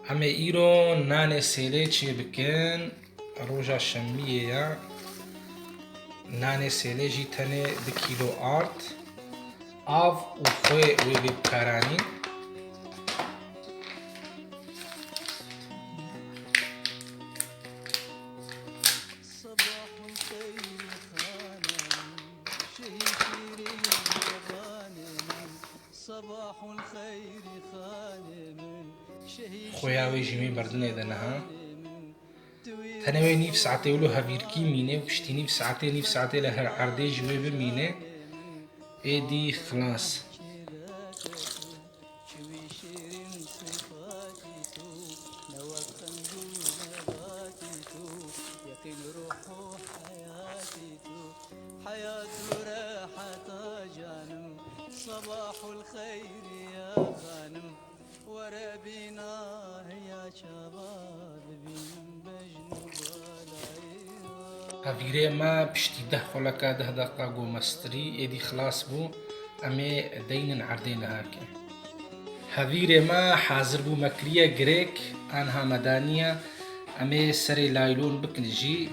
اما ایرو نان سیله چی بکن روژا شمیه یا نان سیله جی تنه 2 کیلو آرد آف و خوی وی بکارانی خویاوی جیمی بردنه دنها تنوي نيف ساعتي ولو هافيركي مينه وشتي نيف ساعتي لهر عردي جوي بمينه ايدي خلاص صباح الخير يا خانم ورا بينا يا شباب بين هفيري ما بشتي ده خلقا 10 دقيقة قو مستري ايدي خلاص بو امي دين عردين هاكي هفيري ما حاضر بو مكرية غريك انها مدانية امي سري لايلون بكنجي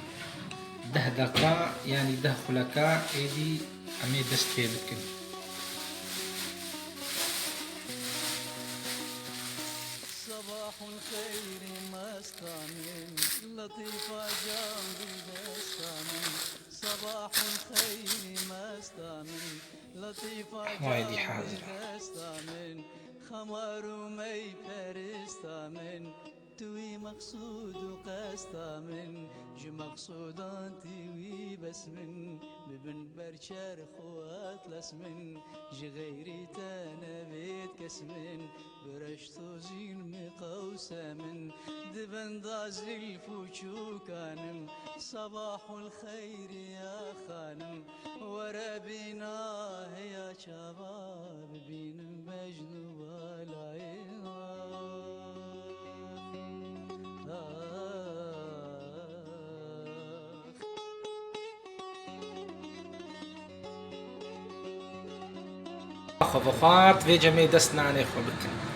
10 دقيقة يعني 10 خلقا ايدي امي دست في بكن صباح الخير مستعمل لطيفة جنبي بستعمل صباح الخير مستعمل لطيفة جنبي بستعمل خمر ومي فرستعمل توي مقصود وقستعمل جو مقصوداتي وي بس من ببن برشر خوات لسمن جي غيري تنبيت كسمن برشتو زين مقوسة من دبن دازل فوشو كانم صباح الخير يا خانم ورا بينا يا شباب بين مجنو خفقات في جميع دستنا عن إخوة بكن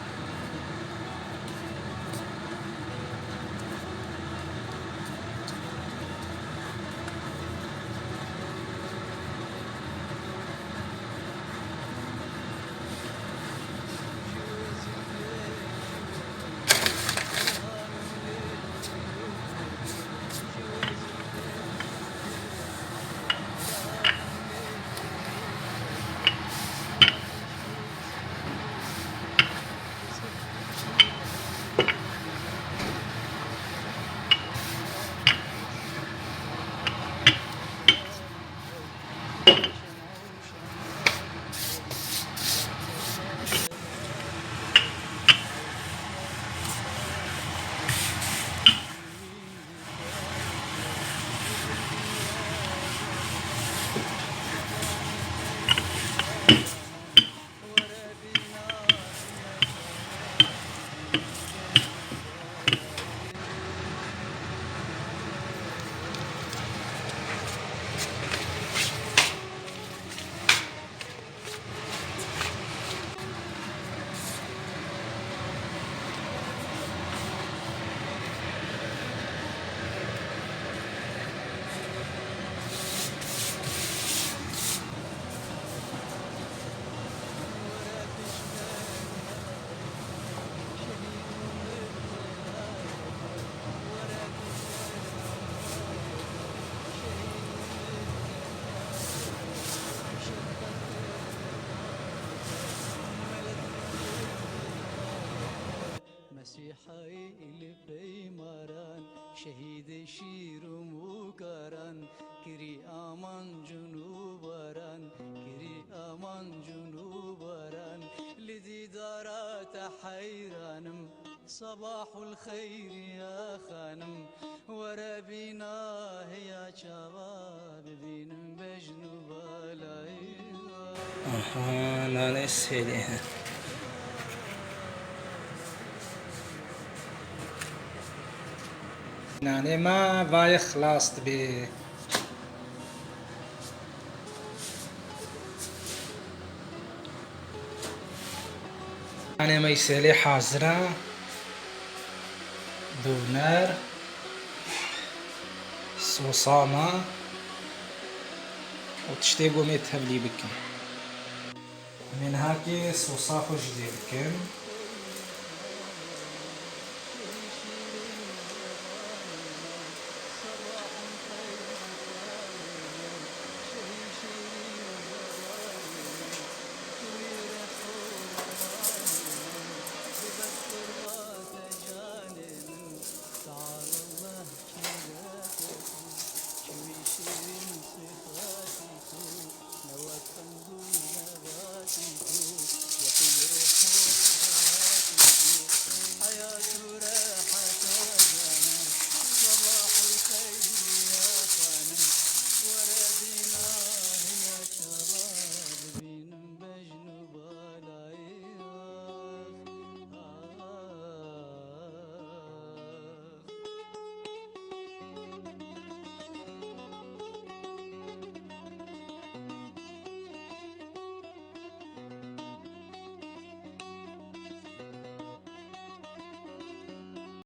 مسيحي اللي بيماران شهيد شيرم وكاران كري امان جنوباران كري امان جنوباران لدي دارات حيرانم صباح الخير يا خانم ورا بينا يا شباب بين بجنوب العيون اها انا نسيت يعني ما باي خلاص تبي يعني ما يسالي حاضرة دونار صوصامة وتشتيقو ميت هبلي بكم من هاكي صوصافو جدي بكم